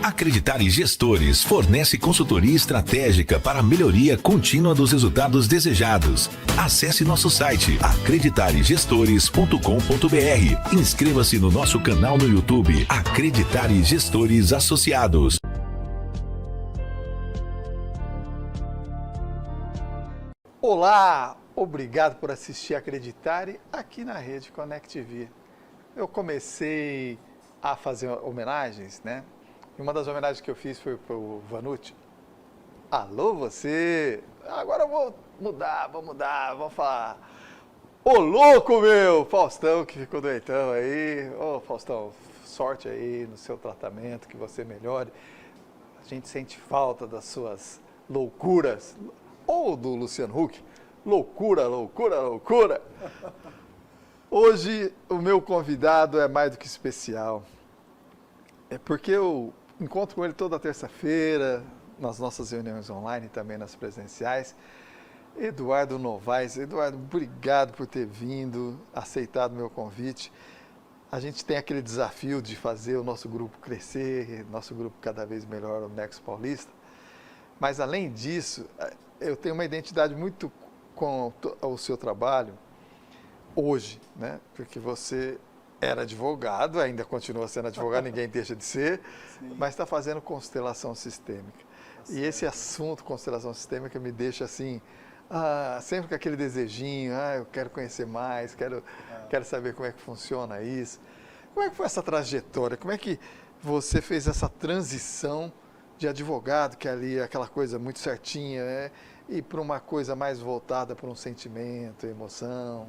Acreditare Gestores fornece consultoria estratégica para a melhoria contínua dos resultados desejados. Acesse nosso site acreditaregestores.com.br. Inscreva-se no nosso canal no YouTube Acreditare Gestores Associados. Olá, obrigado por assistir Acreditare aqui na Rede Connect TV. Eu comecei a fazer homenagens, né? E uma das homenagens que eu fiz foi para o Vanucci. Alô, você! Agora eu vou mudar, vamos falar. Ô, louco, meu! Faustão, que ficou doentão aí. Ô, Faustão, sorte aí no seu tratamento, que você melhore. A gente sente falta das suas loucuras. Ou do Luciano Huck. Loucura, loucura, loucura. Hoje o meu convidado é mais do que especial. É porque eu encontro com ele toda terça-feira, nas nossas reuniões online e também nas presenciais. Eduardo Novaes. Eduardo, obrigado por ter vindo, aceitado o meu convite. A gente tem aquele desafio de fazer o nosso grupo crescer, nosso grupo cada vez melhor, o Nexo Paulista. Mas, além disso, eu tenho uma identidade muito com o seu trabalho hoje, né? Porque você era advogado, ainda continua sendo advogado, ninguém deixa de ser, sim, mas está fazendo constelação sistêmica. E esse assunto, constelação sistêmica, me deixa assim, sempre com aquele desejinho, eu quero conhecer mais, quero saber como é que funciona isso. Como é que foi essa trajetória? Como é que você fez essa transição de advogado, que ali é aquela coisa muito certinha, né? E para uma coisa mais voltada para um sentimento, emoção?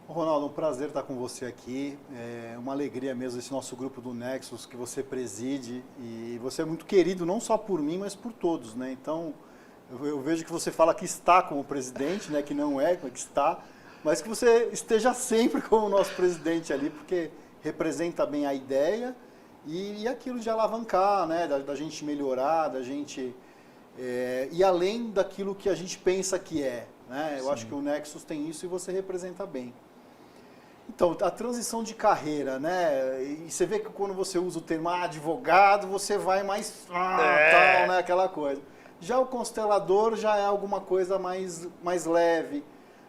Ronaldo, um prazer estar com você aqui. É uma alegria mesmo esse nosso grupo do Nexus que você preside. E você é muito querido não só por mim, mas por todos, né? Então, eu vejo que você fala que está como presidente, né? Que não é, que está, mas que você esteja sempre como nosso presidente ali, porque representa bem a ideia e aquilo de alavancar, né? Da gente melhorar, da gente... e além daquilo que a gente pensa que é, né? Eu acho que o Nexus tem isso e você representa bem. Então, a transição de carreira, né? E você vê que quando você usa o termo advogado, você vai mais tal, né? Aquela coisa. Já o constelador já é alguma coisa mais leve,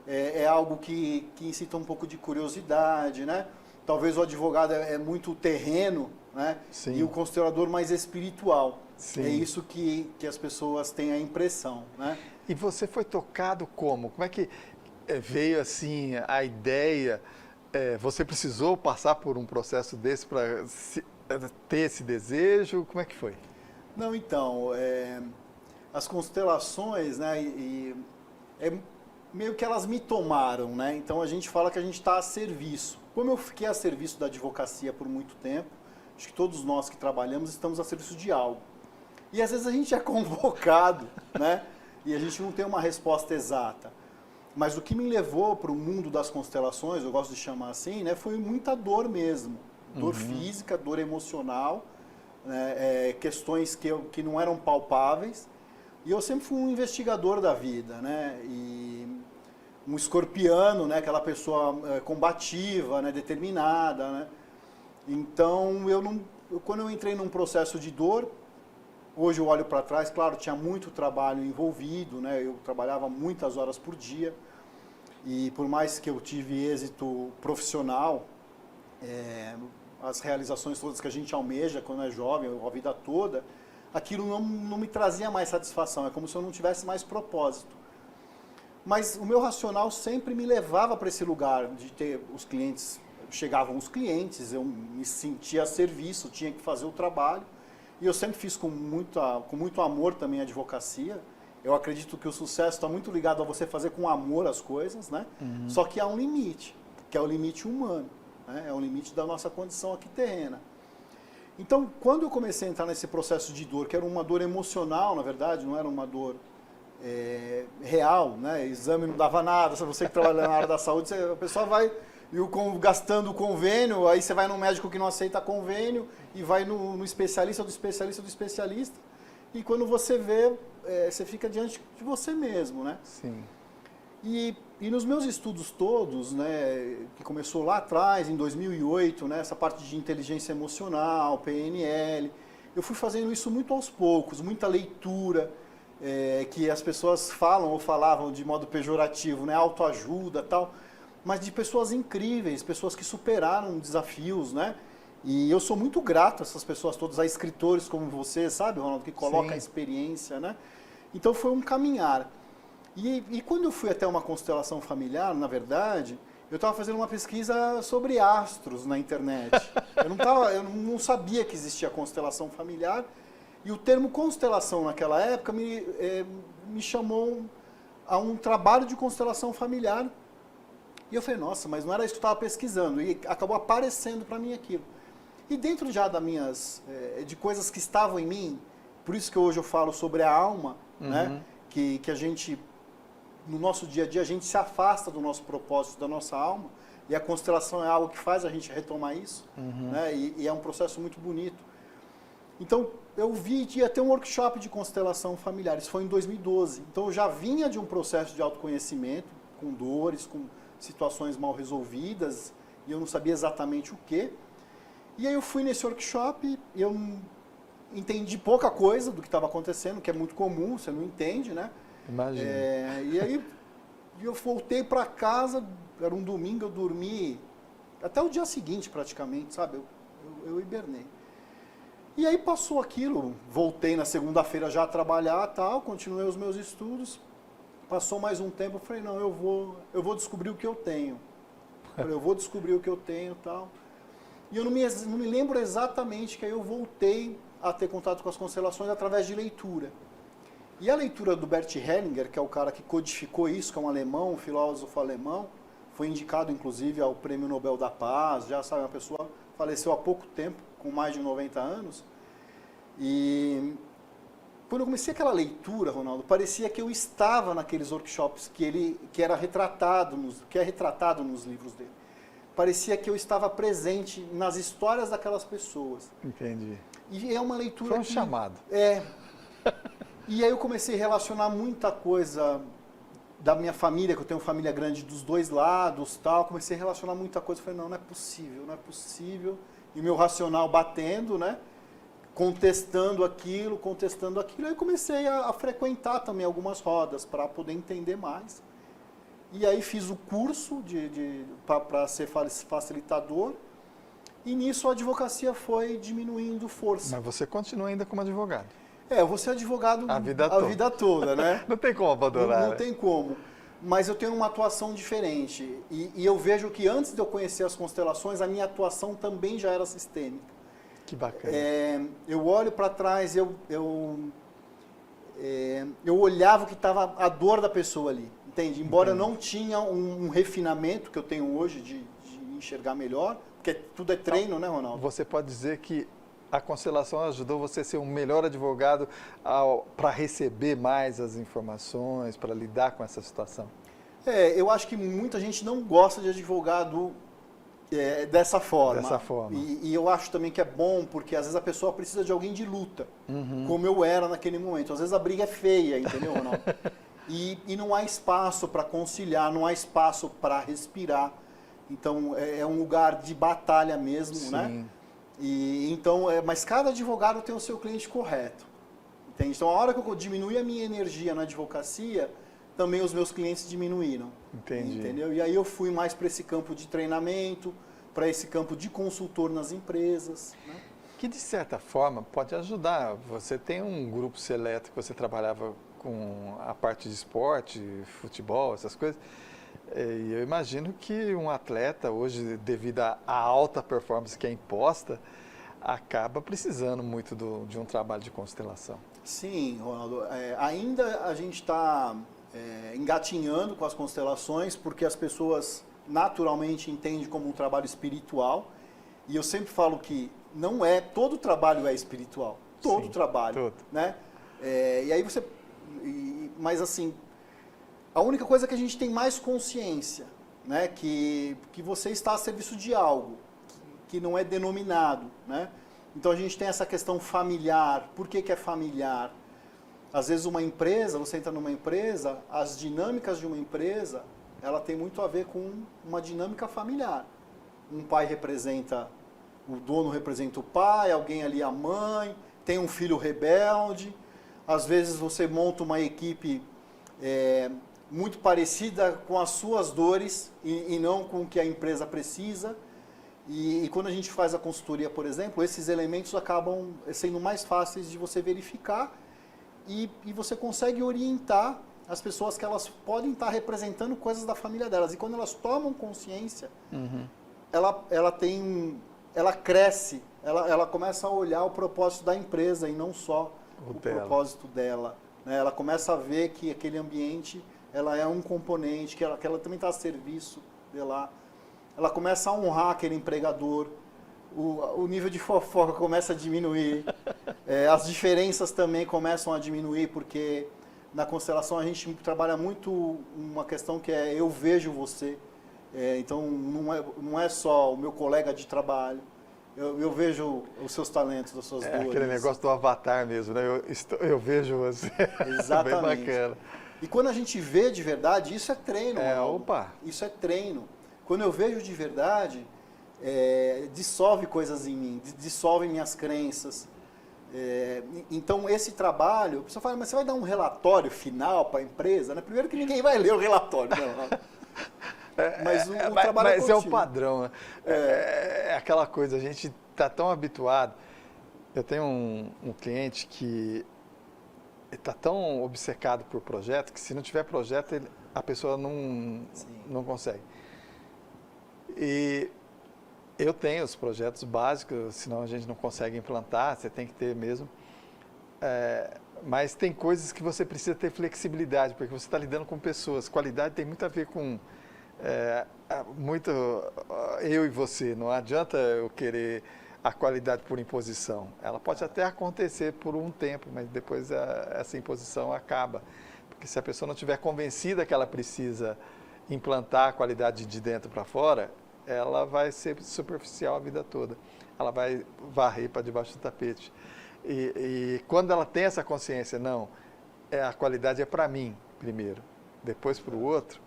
é algo que incita um pouco de curiosidade, né? Talvez o advogado é muito terreno, né? Sim. E o constelador mais espiritual. Sim. É isso que as pessoas têm a impressão, né? E você foi tocado como? Como é que veio assim a ideia? Você precisou passar por um processo desse para ter esse desejo? Como é que foi? Não, então, as constelações, né, meio que elas me tomaram, né? Então a gente fala que a gente está a serviço. Como eu fiquei a serviço da advocacia por muito tempo, acho que todos nós que trabalhamos estamos a serviço de algo. E às vezes a gente é convocado, né? E a gente não tem uma resposta exata. Mas o que me levou para o mundo das constelações, eu gosto de chamar assim, né, foi muita dor mesmo. Dor física, dor emocional, né, questões que não eram palpáveis. E eu sempre fui um investigador da vida, né? E um escorpiano, né, aquela pessoa combativa, né, determinada, né? Então, quando eu entrei num processo de dor, hoje eu olho para trás, claro, tinha muito trabalho envolvido, né? Eu trabalhava muitas horas por dia e por mais que eu tive êxito profissional, as realizações todas que a gente almeja quando é jovem, a vida toda, aquilo não me trazia mais satisfação, é como se eu não tivesse mais propósito. Mas o meu racional sempre me levava para esse lugar de ter os clientes, chegavam os clientes, eu me sentia a serviço, tinha que fazer o trabalho. E eu sempre fiz com muito amor também a advocacia. Eu acredito que o sucesso está muito ligado a você fazer com amor as coisas, né? Só que há um limite, que é o limite humano, né? É o limite da nossa condição aqui terrena. Então, quando eu comecei a entrar nesse processo de dor, que era uma dor emocional, na verdade, não era uma dor real, né? Exame não dava nada, se você que trabalha na área da saúde, a pessoa vai... gastando o convênio, aí você vai no médico que não aceita convênio e vai no especialista do especialista do especialista. E quando você vê, você fica diante de você mesmo, né? Sim. E nos meus estudos todos, né, que começou lá atrás, em 2008, né, essa parte de inteligência emocional, PNL, eu fui fazendo isso muito aos poucos, muita leitura, que as pessoas falam ou falavam de modo pejorativo, né? Autoajuda e tal, mas de pessoas incríveis, pessoas que superaram desafios, né? E eu sou muito grato a essas pessoas todas, a escritores como você, sabe, Ronaldo, que coloca Sim. a experiência, né? Então foi um caminhar. E quando eu fui até uma constelação familiar, na verdade, eu estava fazendo uma pesquisa sobre astros na internet. Eu não sabia que existia constelação familiar. E o termo constelação naquela época me chamou a um trabalho de constelação familiar. E eu falei, nossa, mas não era isso que eu estava pesquisando. E acabou aparecendo para mim aquilo. E dentro já de coisas que estavam em mim, por isso que hoje eu falo sobre a alma, né? Que a gente, no nosso dia a dia, a gente se afasta do nosso propósito, da nossa alma. E a constelação é algo que faz a gente retomar isso. Né? E é um processo muito bonito. Então, eu vi que ia ter um workshop de constelação familiar. Isso foi em 2012. Então, eu já vinha de um processo de autoconhecimento, com dores, com situações mal resolvidas, e eu não sabia exatamente o quê. E aí eu fui nesse workshop e eu entendi pouca coisa do que estava acontecendo, que é muito comum, você não entende, né? Imagina. E aí eu voltei para casa, era um domingo, eu dormi até o dia seguinte praticamente, sabe? Eu hibernei. E aí passou aquilo, voltei na segunda-feira já a trabalhar, tal, continuei os meus estudos. Passou mais um tempo, eu falei, não, eu vou descobrir o que eu tenho. Eu vou descobrir o que eu tenho, tal. E eu não me lembro exatamente que aí eu voltei a ter contato com as constelações através de leitura. E a leitura do Bert Hellinger, que é o cara que codificou isso, que é um alemão, um filósofo alemão, foi indicado inclusive ao Prêmio Nobel da Paz, já sabe, uma pessoa faleceu há pouco tempo, com mais de 90 anos. E quando eu comecei aquela leitura, Ronaldo, parecia que eu estava naqueles workshops que é retratado nos livros dele. Parecia que eu estava presente nas histórias daquelas pessoas. Entendi. E é uma leitura Foi um chamado. E aí eu comecei a relacionar muita coisa da minha família, que eu tenho família grande dos dois lados, tal. Comecei a relacionar muita coisa. Falei, não é possível, não é possível. E o meu racional batendo, né? Contestando aquilo. Aí comecei a frequentar também algumas rodas para poder entender mais. E aí fiz o curso para ser facilitador. E nisso a advocacia foi diminuindo força. Mas você continua ainda como advogado. Eu vou ser advogado a vida toda, né? Não tem como abandonar. Não tem como. Mas eu tenho uma atuação diferente. E eu vejo que antes de eu conhecer as constelações, a minha atuação também já era sistêmica. Que bacana. Eu olho para trás, eu olhava o que estava a dor da pessoa ali. Entende? Embora eu não tinha um refinamento que eu tenho hoje de enxergar melhor, porque tudo é treino, né, Ronaldo? Você pode dizer que a constelação ajudou você a ser um melhor advogado para receber mais as informações, para lidar com essa situação? Eu acho que muita gente não gosta de advogado dessa forma. E eu acho também que é bom, porque às vezes a pessoa precisa de alguém de luta, como eu era naquele momento. Às vezes a briga é feia, entendeu, Ronaldo? E não há espaço para conciliar, não há espaço para respirar. Então, é um lugar de batalha mesmo, Sim. né? Mas cada advogado tem o seu cliente correto. Entende? Então, a hora que eu diminuí a minha energia na advocacia, também os meus clientes diminuíram. Entendi. Entendeu? E aí eu fui mais para esse campo de treinamento, para esse campo de consultor nas empresas, né? Que, de certa forma, pode ajudar. Você tem um grupo seleto que você trabalhava com a parte de esporte, futebol, essas coisas. E eu imagino que um atleta hoje, devido à alta performance que é imposta, acaba precisando muito de um trabalho de constelação. Sim, Ronaldo. Ainda a gente está engatinhando com as constelações, porque as pessoas naturalmente entendem como um trabalho espiritual. E eu sempre falo que todo trabalho é espiritual. Todo trabalho. Todo. Né? Mas assim, a única coisa é que a gente tem mais consciência, né? Que você está a serviço de algo que não é denominado, né? Então a gente tem essa questão familiar. Por que é familiar? Às vezes você entra numa empresa, as dinâmicas de uma empresa, ela tem muito a ver com uma dinâmica familiar. O dono representa o pai, alguém ali a mãe, tem um filho rebelde, às vezes você monta uma equipe muito parecida com as suas dores e não com o que a empresa precisa. E quando a gente faz a consultoria, por exemplo, esses elementos acabam sendo mais fáceis de você verificar e você consegue orientar as pessoas que elas podem estar representando coisas da família delas. E quando elas tomam consciência, ela cresce, ela começa a olhar o propósito da empresa e não só o propósito dela. Né? Ela começa a ver que aquele ambiente ela é um componente, que ela também está a serviço de lá. Ela começa a honrar aquele empregador, o nível de fofoca começa a diminuir, as diferenças também começam a diminuir, porque na constelação a gente trabalha muito uma questão que é eu vejo você. Então não é só o meu colega de trabalho, eu vejo os seus talentos, as suas dores. Aquele negócio do avatar mesmo, né? Eu vejo você. Exatamente. Bem bacana. E quando a gente vê de verdade, isso é treino. Opa! Isso é treino. Quando eu vejo de verdade, dissolve coisas em mim, dissolve minhas crenças. Então, esse trabalho, a pessoa fala, mas você vai dar um relatório final para a empresa? Né? Primeiro que ninguém vai ler o relatório. Não. Mas o trabalho é contínuo. É o padrão. Né? É aquela coisa, a gente está tão habituado. Eu tenho um cliente que está tão obcecado por projeto que se não tiver projeto, a pessoa não consegue. E eu tenho os projetos básicos, senão a gente não consegue implantar, você tem que ter mesmo. Mas tem coisas que você precisa ter flexibilidade, porque você está lidando com pessoas. Qualidade tem muito a ver com muito eu e você. Não adianta eu querer a qualidade por imposição. Ela pode até acontecer por um tempo, mas depois essa imposição acaba. Porque se a pessoa não estiver convencida que ela precisa implantar a qualidade de dentro para fora, ela vai ser superficial a vida toda. Ela vai varrer para debaixo do tapete. E quando ela tem essa consciência, não, a qualidade é para mim primeiro, depois para o outro.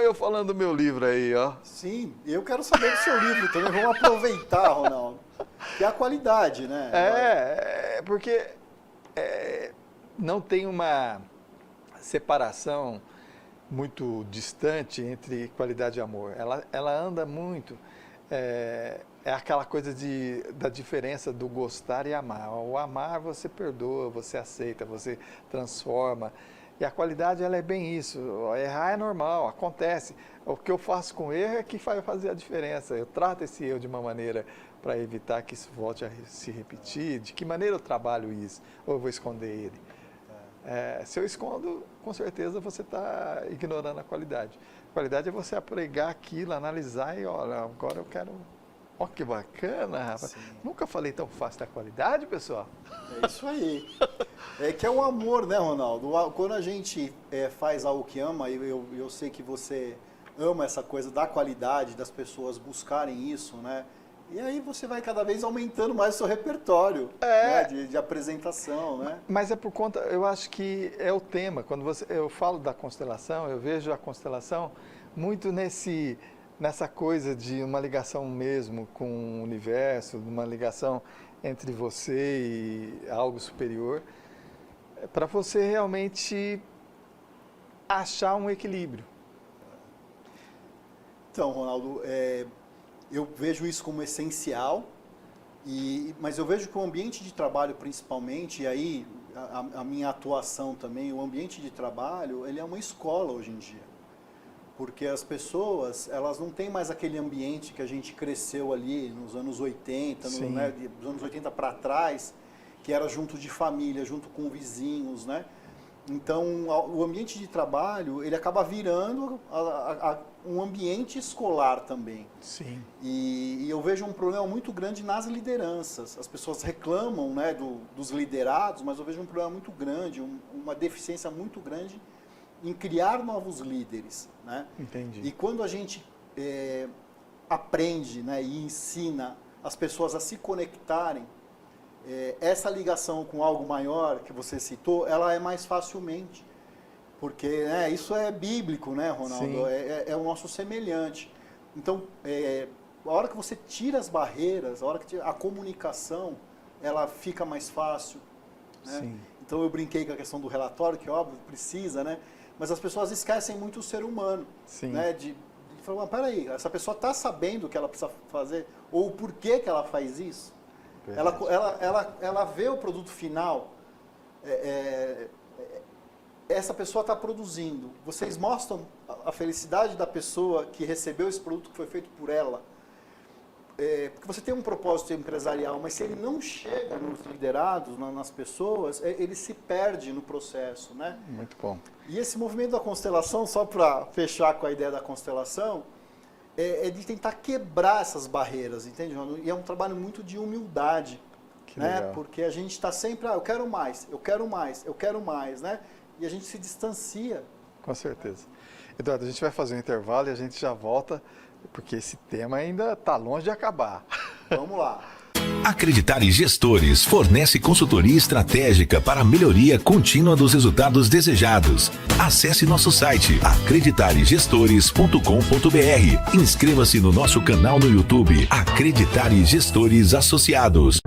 Eu falando do meu livro aí, ó. Sim, eu quero saber do seu livro também. Vamos aproveitar, Ronaldo. Que é a qualidade, né? Porque não tem uma separação muito distante entre qualidade e amor. Ela anda muito. É aquela coisa da diferença do gostar e amar. O amar você perdoa, você aceita, você transforma. E a qualidade ela é bem isso. Errar é normal, acontece. O que eu faço com erro é que vai fazer a diferença. Eu trato esse erro de uma maneira para evitar que isso volte a se repetir. De que maneira eu trabalho isso? Ou eu vou esconder ele? Se eu escondo, com certeza você está ignorando a qualidade. A qualidade é você apregar aquilo, analisar e olha, agora eu quero... Ó, que bacana, rapaz. Sim. Nunca falei tão fácil da qualidade, pessoal. É isso aí. É que é um amor, né, Ronaldo? Quando a gente faz algo que ama, eu sei que você ama essa coisa da qualidade, das pessoas buscarem isso, né? E aí você vai cada vez aumentando mais o seu repertório né? de apresentação, né? Mas é por conta, eu acho que é o tema. Quando eu falo da constelação, eu vejo a constelação muito nessa coisa de uma ligação mesmo com o universo, uma ligação entre você e algo superior, para você realmente achar um equilíbrio. Então, Ronaldo, eu vejo isso como essencial, mas eu vejo que o ambiente de trabalho principalmente, e aí a minha atuação também, o ambiente de trabalho, ele é uma escola hoje em dia. Porque as pessoas, elas não têm mais aquele ambiente que a gente cresceu ali nos anos 80, né, dos anos 80 para trás, que era junto de família, junto com vizinhos, né? Então, o ambiente de trabalho, ele acaba virando um ambiente escolar também. Sim. E eu vejo um problema muito grande nas lideranças. As pessoas reclamam, né, dos liderados, mas eu vejo um problema muito grande, uma deficiência muito grande em criar novos líderes, né? Entendi. E quando a gente aprende, né, e ensina as pessoas a se conectarem, essa ligação com algo maior que você citou, ela é mais facilmente, porque isso é bíblico, né, Ronaldo? É o nosso semelhante. Então, a hora que você tira as barreiras, a hora que a comunicação, ela fica mais fácil. Né? Sim. Então eu brinquei com a questão do relatório, que óbvio, precisa, né? Mas as pessoas esquecem muito o ser humano. Sim. Né? De falar, peraí, essa pessoa está sabendo o que ela precisa fazer, ou o porquê que ela faz isso? Ela vê o produto final, essa pessoa está produzindo. Vocês mostram a felicidade da pessoa que recebeu esse produto que foi feito por ela. Porque você tem um propósito empresarial, mas se ele não chega nos liderados, nas pessoas, ele se perde no processo, né? Muito bom. E esse movimento da constelação, só para fechar com a ideia da constelação, é de tentar quebrar essas barreiras, entende, João? E é um trabalho muito de humildade, Que né? legal. Porque a gente está sempre, eu quero mais, eu quero mais, eu quero mais, né? E a gente se distancia. Com certeza. Eduardo, a gente vai fazer um intervalo e a gente já volta, porque esse tema ainda está longe de acabar. Vamos lá. Acreditare Gestores fornece consultoria estratégica para a melhoria contínua dos resultados desejados. Acesse nosso site acreditaregestores.com.br. Inscreva-se no nosso canal no YouTube Acreditare Gestores Associados.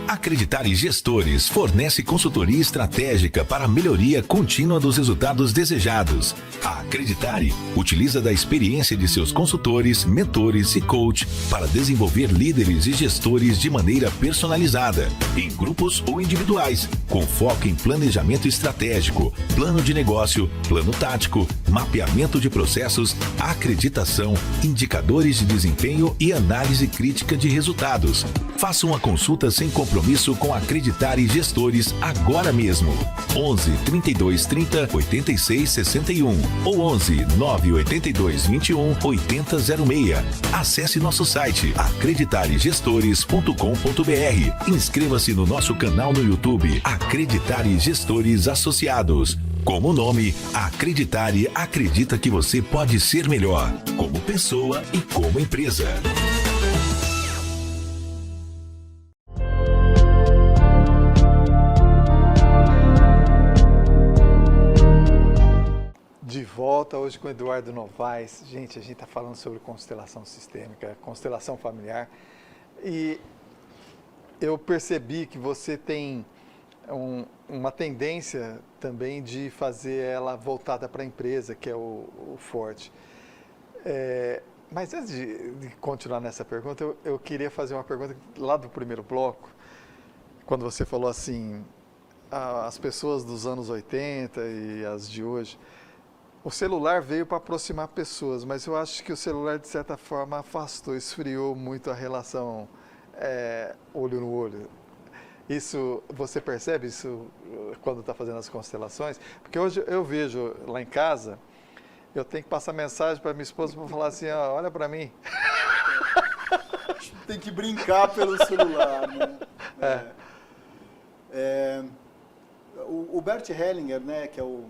Acreditare Gestores fornece consultoria estratégica para a melhoria contínua dos resultados desejados. A Acreditare utiliza da experiência de seus consultores, mentores e coach para desenvolver líderes e gestores de maneira personalizada, em grupos ou individuais, com foco em planejamento estratégico, plano de negócio, plano tático, mapeamento de processos, acreditação, indicadores de desempenho e análise crítica de resultados. Faça uma consulta sem compromisso com Acreditare Gestores agora mesmo. 11 32 30 86 61 ou 11 982 21 8006. Acesse nosso site acreditaregestores.com.br. Inscreva-se no nosso canal no YouTube Acreditare Gestores Associados. Como nome, Acreditare acredita que você pode ser melhor, como pessoa e como empresa. De volta hoje com o Eduardo Novaes. Gente, a gente está falando sobre constelação sistêmica, constelação familiar. E eu percebi que você tem uma tendência também de fazer ela voltada para a empresa, que é o forte. Mas antes de continuar nessa pergunta, eu queria fazer uma pergunta lá do primeiro bloco, quando você falou assim, as pessoas dos anos 80 e as de hoje. O celular veio para aproximar pessoas, mas eu acho que o celular, de certa forma, afastou, esfriou muito a relação olho no olho. Isso, você percebe isso quando está fazendo as constelações? Porque hoje eu vejo lá em casa, eu tenho que passar mensagem para minha esposa para falar assim, ó, olha para mim. Tem que brincar pelo celular, né? O Bert Hellinger, né, que é o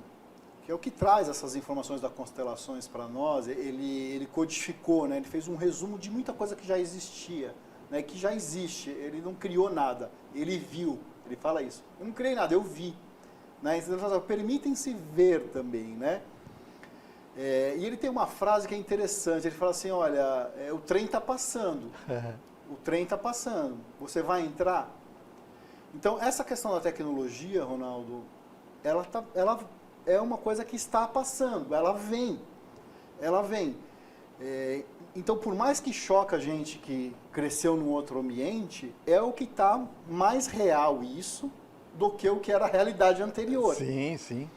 que traz essas informações das constelações para nós, ele codificou, né, ele fez um resumo de muita coisa que já existia, né, que já existe, ele não criou nada, ele viu, ele fala isso, eu não criei nada, eu vi. Né, então, ele fala, permitem-se ver também, né? E ele tem uma frase que é interessante, ele fala assim, olha, o trem está passando, o trem está passando, você vai entrar? Então, essa questão da tecnologia, Ronaldo, ela é uma coisa que está passando, ela vem. Então, por mais que choca a gente que cresceu num outro ambiente, é o que está mais real isso do que o que era a realidade anterior. Sim, sim.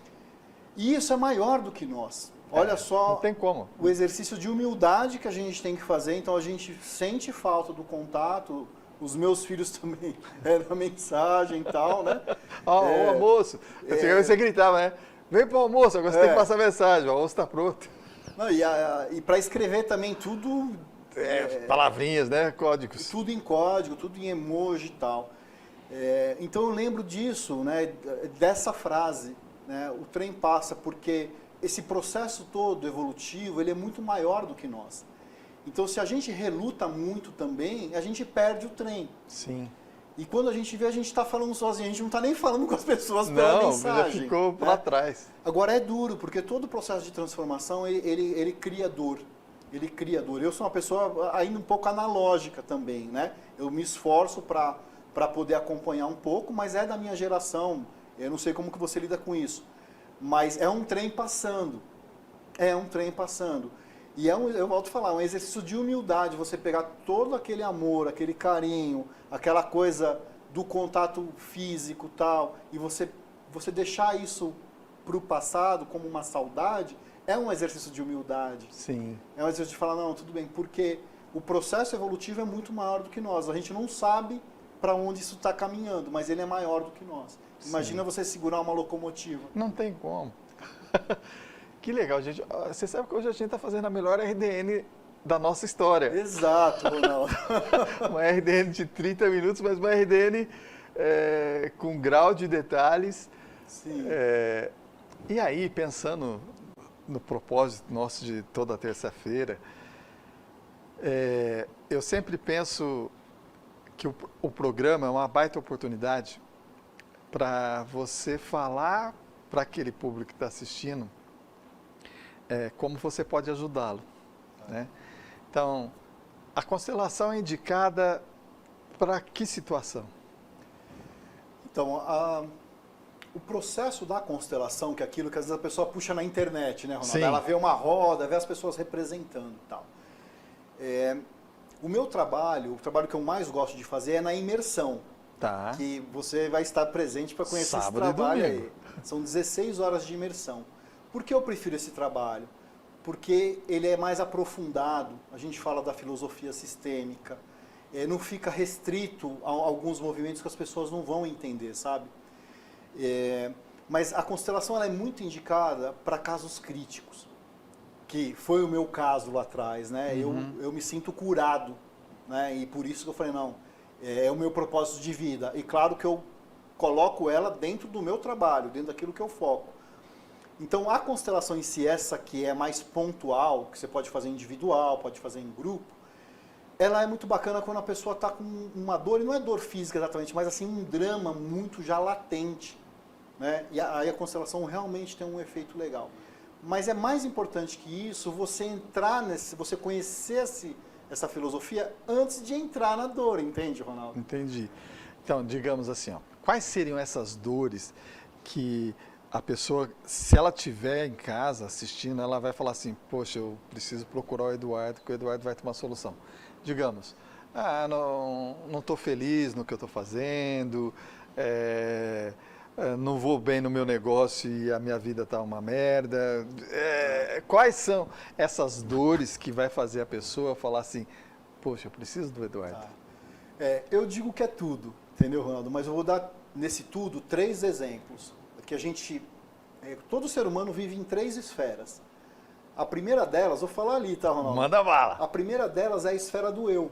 E isso é maior do que nós. Olha só, não tem como. O exercício de humildade que a gente tem que fazer, então a gente sente falta do contato. Os meus filhos também, era mensagem e tal, né? O almoço. Você gritava, né? Vem para o almoço, agora você tem que passar mensagem, o almoço está pronto. Não, e para escrever também tudo... palavrinhas, né? Códigos. Tudo em código, tudo em emoji e tal. Então eu lembro disso, né? Dessa frase, né? O trem passa, porque esse processo todo evolutivo, ele é muito maior do que nós. Então, se a gente reluta muito também, a gente perde o trem. Sim. E quando a gente vê, a gente está falando sozinho, a gente não está nem falando com as pessoas pela mensagem. Já ficou para trás. Agora é duro, porque todo o processo de transformação, ele cria dor. ele cria dor. Eu sou uma pessoa ainda um pouco analógica também, né? Eu me esforço para poder acompanhar um pouco, mas é da minha geração. Eu não sei como que você lida com isso. Mas é um trem passando. É um trem passando. E eu volto a falar, um exercício de humildade, você pegar todo aquele amor, aquele carinho, aquela coisa do contato físico e tal, e você deixar isso para o passado como uma saudade, é um exercício de humildade. Sim. É um exercício de falar, não, tudo bem, porque o processo evolutivo é muito maior do que nós. A gente não sabe para onde isso está caminhando, mas ele é maior do que nós. Imagina você segurar uma locomotiva. Não tem como. Que legal, gente. Você sabe que hoje a gente está fazendo a melhor RDN da nossa história. Exato, Ronaldo. Uma RDN de 30 minutos, mas uma RDN com grau de detalhes. Sim. E aí, pensando no propósito nosso de toda terça-feira, eu sempre penso que o programa é uma baita oportunidade para você falar para aquele público que está assistindo como você pode ajudá-lo, né? Então, a constelação é indicada para que situação? Então, o processo da constelação, que é aquilo que às vezes a pessoa puxa na internet, né, Ronaldo? Sim. Ela vê uma roda, vê as pessoas representando e tal. O meu trabalho, o trabalho que eu mais gosto de fazer é na imersão. Tá. Que você vai estar presente para conhecer Sábado esse e trabalho domingo. aí. São 16 horas de imersão. Por que eu prefiro esse trabalho? Porque ele é mais aprofundado, a gente fala da filosofia sistêmica, não fica restrito a alguns movimentos que as pessoas não vão entender, sabe? Mas a constelação ela é muito indicada para casos críticos, que foi o meu caso lá atrás, né? Uhum. Eu me sinto curado, né? E por isso que eu falei, não, é o meu propósito de vida. E claro que eu coloco ela dentro do meu trabalho, dentro daquilo que eu foco. Então, a constelação em si, essa que é mais pontual, que você pode fazer individual, pode fazer em grupo, ela é muito bacana quando a pessoa está com uma dor, e não é dor física exatamente, mas assim um drama muito já latente, né? E aí a constelação realmente tem um efeito legal. Mas é mais importante que isso, você entrar você conhecer essa filosofia antes de entrar na dor, entende, Ronaldo? Entendi. Então, digamos assim, ó, quais seriam essas dores que a pessoa, se ela estiver em casa assistindo, ela vai falar assim, poxa, eu preciso procurar o Eduardo, porque o Eduardo vai ter uma solução. Digamos, não estou feliz no que eu estou fazendo, não vou bem no meu negócio e a minha vida está uma merda. Quais são essas dores que vai fazer a pessoa falar assim, poxa, eu preciso do Eduardo? Tá. Eu digo que é tudo, entendeu, Ronaldo? Mas eu vou dar, nesse tudo, 3 exemplos. Que todo ser humano vive em 3 esferas. A primeira delas, vou falar ali, tá, Ronaldo? Manda bala! A primeira delas é a esfera do eu,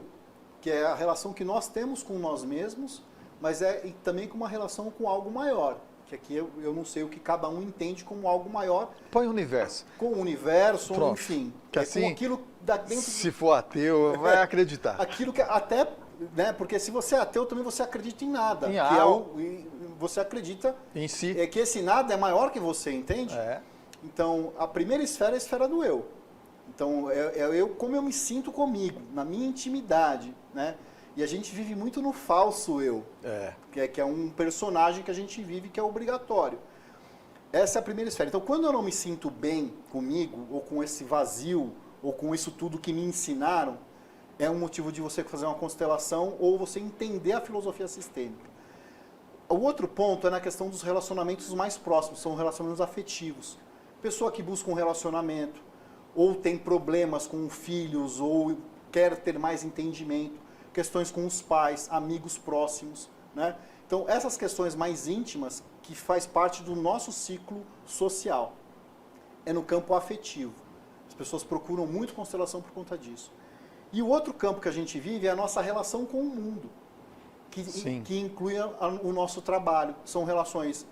que é a relação que nós temos com nós mesmos, mas e também com uma relação com algo maior, que aqui eu não sei o que cada um entende como algo maior. Põe o universo. Com o universo, Pronto. enfim. Que assim, com aquilo dentro se for ateu, vai acreditar. Aquilo que até, né, porque se você é ateu, também você acredita em nada. Em que algo. você acredita Em si. que esse nada é maior que você, entende? Então, a primeira esfera é a esfera do eu. Então, eu como eu me sinto comigo, na minha intimidade, né? E a gente vive muito no falso eu, que é um personagem que a gente vive que é obrigatório. Essa é a primeira esfera. Então, quando eu não me sinto bem comigo, ou com esse vazio, ou com isso tudo que me ensinaram, é um motivo de você fazer uma constelação ou você entender a filosofia sistêmica. O outro ponto é na questão dos relacionamentos mais próximos, são relacionamentos afetivos. Pessoa que busca um relacionamento, ou tem problemas com filhos, ou quer ter mais entendimento, questões com os pais, amigos próximos, né? Então, essas questões mais íntimas, que faz parte do nosso ciclo social, é no campo afetivo. As pessoas procuram muito constelação por conta disso. E o outro campo que a gente vive é a nossa relação com o mundo, que inclui o nosso trabalho. São relações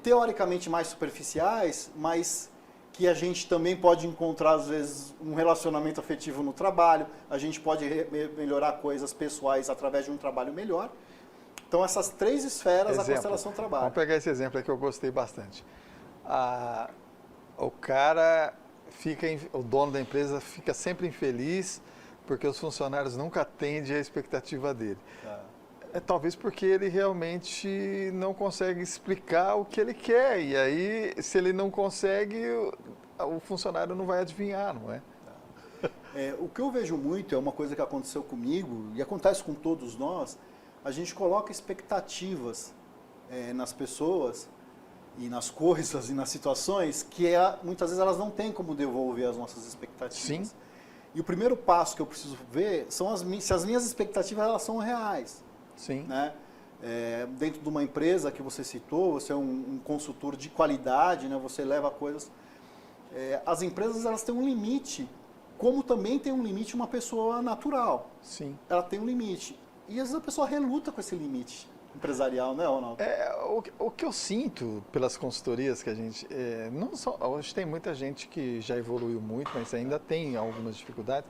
teoricamente mais superficiais, mas que a gente também pode encontrar, às vezes, um relacionamento afetivo no trabalho, a gente pode melhorar coisas pessoais através de um trabalho melhor. Então, essas 3 esferas a constelação trabalha. Vamos pegar esse exemplo aqui que eu gostei bastante. O cara o dono da empresa fica sempre infeliz porque os funcionários nunca atendem à expectativa dele. É talvez porque ele realmente não consegue explicar o que ele quer. E aí, se ele não consegue, o funcionário não vai adivinhar, não é? O que eu vejo muito é uma coisa que aconteceu comigo e acontece com todos nós. A gente coloca expectativas nas pessoas e nas coisas e nas situações que muitas vezes elas não têm como devolver as nossas expectativas. Sim. E o primeiro passo que eu preciso ver são se as minhas expectativas elas são reais. Sim. Né? Dentro de uma empresa que você citou, você é um consultor de qualidade, né? Você leva coisas... as empresas elas têm um limite, como também tem um limite uma pessoa natural. Sim. Ela tem um limite. E às vezes a pessoa reluta com esse limite empresarial, né, Ronaldo? O que eu sinto pelas consultorias que a gente... não só, hoje tem muita gente que já evoluiu muito, mas ainda tem algumas dificuldades.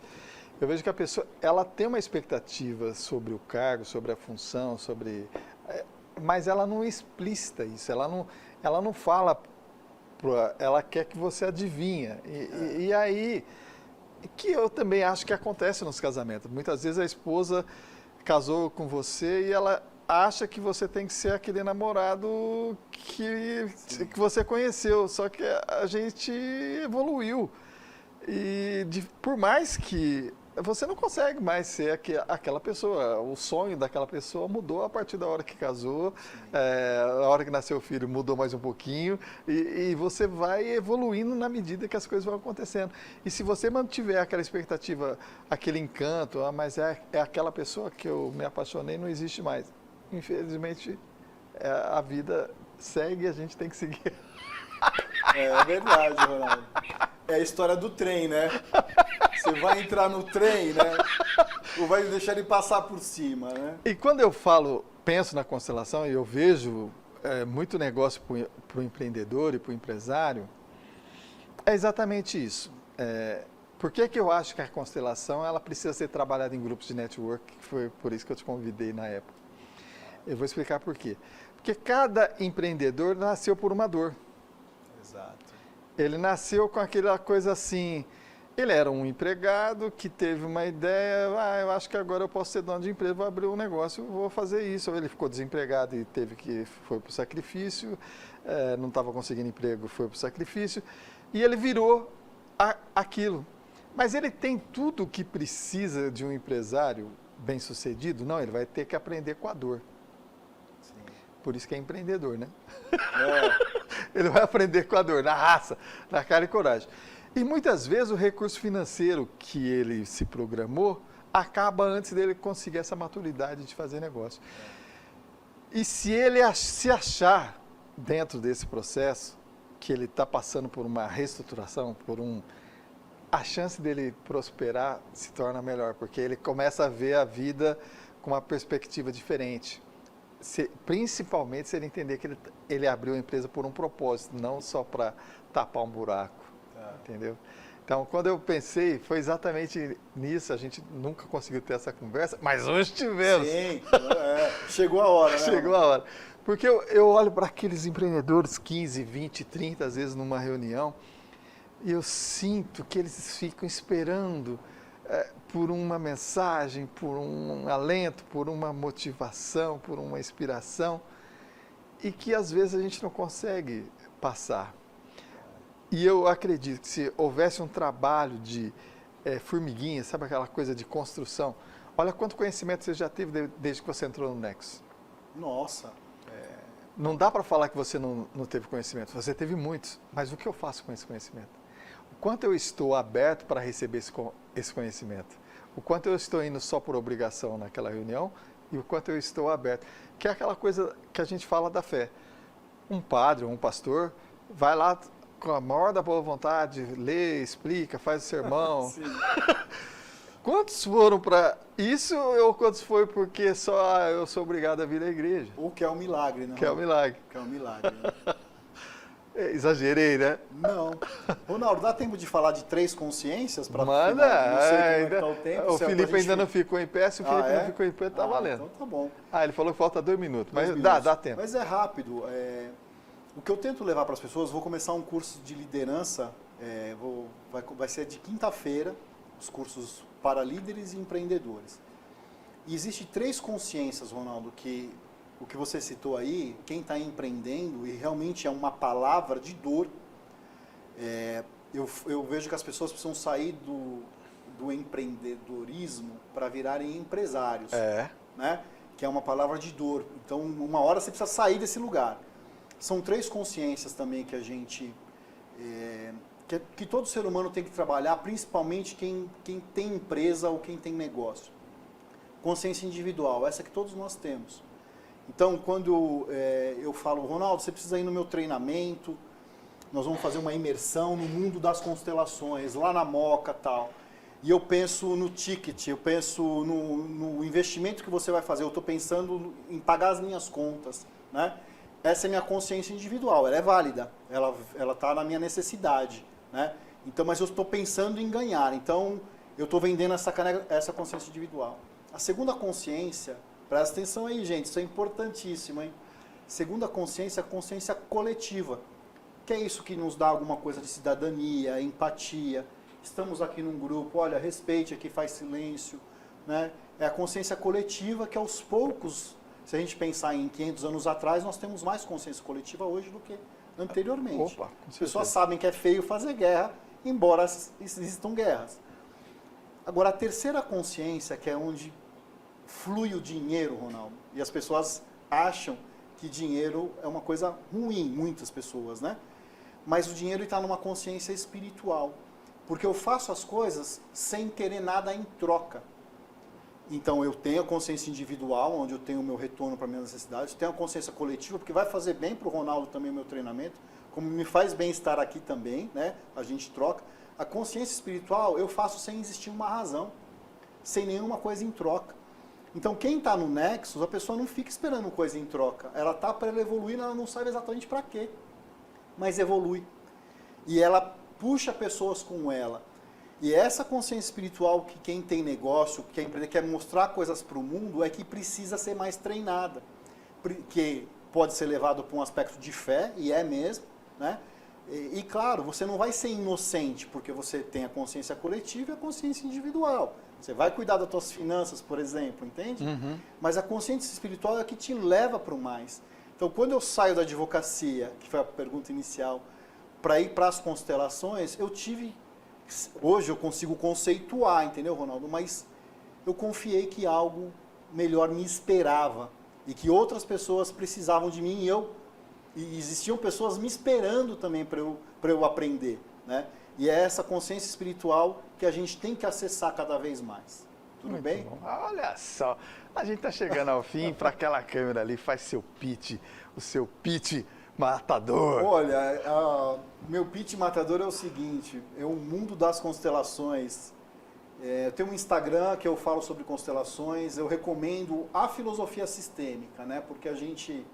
Eu vejo que a pessoa ela tem uma expectativa sobre o cargo, sobre a função, mas ela não explicita isso, ela não fala, ela quer que você adivinha. E aí, que eu também acho que acontece nos casamentos. Muitas vezes a esposa casou com você e ela acha que você tem que ser aquele namorado que você conheceu, só que a gente evoluiu. E por mais que você não consegue mais ser aquela pessoa, o sonho daquela pessoa mudou a partir da hora que casou, a hora que nasceu o filho mudou mais um pouquinho, e você vai evoluindo na medida que as coisas vão acontecendo. E se você mantiver aquela expectativa, aquele encanto, mas é aquela pessoa que eu me apaixonei, não existe mais. Infelizmente, a vida segue e a gente tem que seguir. É verdade, Ronaldo. É a história do trem, né? Você vai entrar no trem, né? Ou vai deixar ele passar por cima, né? E quando eu penso na constelação e eu vejo muito negócio para o empreendedor e para o empresário, é exatamente isso. Por que eu acho que a constelação ela precisa ser trabalhada em grupos de network? Foi por isso que eu te convidei na época. Eu vou explicar por quê. Porque cada empreendedor nasceu por uma dor. Exato. Ele nasceu com aquela coisa assim, ele era um empregado que teve uma ideia, eu acho que agora eu posso ser dono de empresa, vou abrir um negócio, vou fazer isso. Ou ele ficou desempregado e foi para o sacrifício, não estava conseguindo emprego, foi para o sacrifício, e ele virou aquilo. Mas ele tem tudo o que precisa de um empresário bem-sucedido? Não, ele vai ter que aprender com a dor. Sim. Por isso que é empreendedor, né? Ele vai aprender com a dor, na raça, na cara e coragem. E muitas vezes o recurso financeiro que ele se programou acaba antes dele conseguir essa maturidade de fazer negócio. E se ele se achar dentro desse processo, que ele está passando por uma reestruturação, a chance dele prosperar se torna melhor, porque ele começa a ver a vida com uma perspectiva diferente. Principalmente se ele entender que ele abriu a empresa por um propósito, não só para tapar um buraco, entendeu? Então, quando eu pensei, foi exatamente nisso, a gente nunca conseguiu ter essa conversa, mas hoje tivemos. Sim, chegou a hora, né? Chegou a hora. Porque eu olho para aqueles empreendedores 15, 20, 30, às vezes numa reunião, e eu sinto que eles ficam esperando por uma mensagem, por um alento, por uma motivação, por uma inspiração, e que às vezes a gente não consegue passar. E eu acredito que se houvesse um trabalho de formiguinha, sabe aquela coisa de construção, olha quanto conhecimento você já teve desde que você entrou no Nexus. Nossa. Não dá para falar que você não teve conhecimento, você teve muitos, mas o que eu faço com esse conhecimento? O quanto eu estou aberto para receber esse conhecimento? O quanto eu estou indo só por obrigação naquela reunião e o quanto eu estou aberto? Que é aquela coisa que a gente fala da fé. Um padre, um pastor, vai lá com a maior da boa vontade, lê, explica, faz o sermão. Quantos foram para isso ou quantos foi porque só eu sou obrigado a vir à igreja? Ou que é um milagre, né? Que é um milagre. Que é um milagre. Exagerei, né? Não. Ronaldo, dá tempo de falar de 3 consciências? Manda! Não sei como é que tá o tempo. O Felipe ainda não ficou em pé, se o Felipe não ficou em pé, tá valendo. Então tá bom. Ele falou que falta 2 minutos, mas 2 minutos. dá tempo. Mas é rápido. O que eu tento levar para as pessoas, vou começar um curso de liderança Vai ser de quinta-feira, os cursos para líderes e empreendedores. E existe 3 consciências, Ronaldo, que o que você citou aí, quem está empreendendo, e realmente é uma palavra de dor, eu vejo que as pessoas precisam sair do empreendedorismo para virarem empresários, né? Que é uma palavra de dor. Então, uma hora você precisa sair desse lugar. São 3 consciências também que a gente... que todo ser humano tem que trabalhar, principalmente quem tem empresa ou quem tem negócio. Consciência individual, essa que todos nós temos. Então, quando eu falo, Ronaldo, você precisa ir no meu treinamento, nós vamos fazer uma imersão no mundo das constelações, lá na Moca e tal. E eu penso no ticket, eu penso no investimento que você vai fazer, eu estou pensando em pagar as minhas contas, né? Essa é a minha consciência individual, ela é válida, ela está na minha necessidade, né? Então, mas eu estou pensando em ganhar, então eu estou vendendo essa consciência individual. A segunda consciência, presta atenção aí, gente, isso é importantíssimo, hein? Segunda consciência, a consciência coletiva, que é isso que nos dá alguma coisa de cidadania, empatia. Estamos aqui num grupo, olha, respeite aqui, faz silêncio, né? É a consciência coletiva que aos poucos, se a gente pensar em 500 anos atrás, nós temos mais consciência coletiva hoje do que anteriormente. Opa, as pessoas sabem que é feio fazer guerra, embora existam guerras. Agora, a terceira consciência, que é onde flui o dinheiro, Ronaldo, e as pessoas acham que dinheiro é uma coisa ruim, muitas pessoas, né? Mas o dinheiro está numa consciência espiritual, porque eu faço as coisas sem querer nada em troca. Então, eu tenho a consciência individual, onde eu tenho o meu retorno para minhas necessidades, tenho a consciência coletiva, porque vai fazer bem para o Ronaldo também o meu treinamento, como me faz bem estar aqui também, né? A gente troca. A consciência espiritual eu faço sem existir uma razão, sem nenhuma coisa em troca. Então, quem está no Nexus, a pessoa não fica esperando coisa em troca. Ela está para ela evoluir, ela não sabe exatamente para quê, mas evolui. E ela puxa pessoas com ela. E essa consciência espiritual que quem tem negócio, quer empreender, quer mostrar coisas para o mundo, é que precisa ser mais treinada. Que pode ser levado para um aspecto de fé, e é mesmo, né? E claro, você não vai ser inocente, porque você tem a consciência coletiva e a consciência individual. Você vai cuidar das suas finanças, por exemplo, entende? Uhum. Mas a consciência espiritual é a que te leva para o mais. Então, quando eu saio da advocacia, que foi a pergunta inicial, para ir para as constelações, hoje eu consigo conceituar, entendeu, Ronaldo? Mas eu confiei que algo melhor me esperava e que outras pessoas precisavam de mim e existiam pessoas me esperando também para eu aprender, né? E é essa consciência espiritual que a gente tem que acessar cada vez mais. Tudo Muito bem? Bom. Olha só, a gente está chegando ao fim, para aquela câmera ali, faz seu pitch, o seu pitch matador. Olha, meu pitch matador é o seguinte, é o mundo das constelações. Eu tenho um Instagram que eu falo sobre constelações, eu recomendo a filosofia sistêmica, né? Porque a gente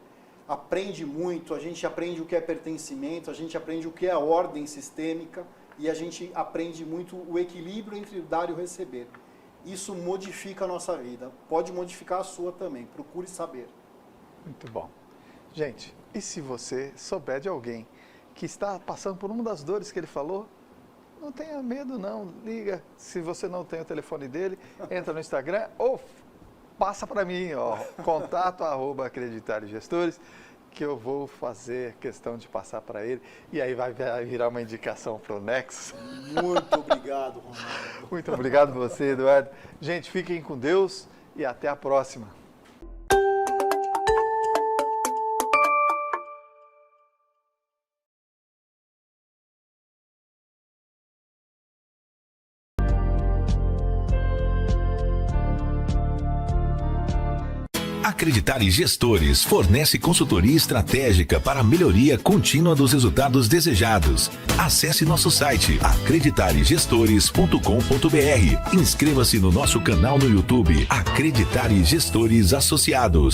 aprende muito, a gente aprende o que é pertencimento, a gente aprende o que é ordem sistêmica e a gente aprende muito o equilíbrio entre o dar e o receber. Isso modifica a nossa vida, pode modificar a sua também, procure saber. Muito bom. Gente, e se você souber de alguém que está passando por uma das dores que ele falou, não tenha medo não, liga, se você não tem o telefone dele, entra no Instagram ou passa para mim, ó, contato@acreditaregestores, que eu vou fazer questão de passar para ele e aí vai virar uma indicação para o Nexus. Muito obrigado, Ronaldo. Muito obrigado a você, Eduardo. Gente, fiquem com Deus e até a próxima. Acreditare Gestores fornece consultoria estratégica para a melhoria contínua dos resultados desejados. Acesse nosso site acreditaregestores.com.br. Inscreva-se no nosso canal no YouTube Acreditare Gestores Associados.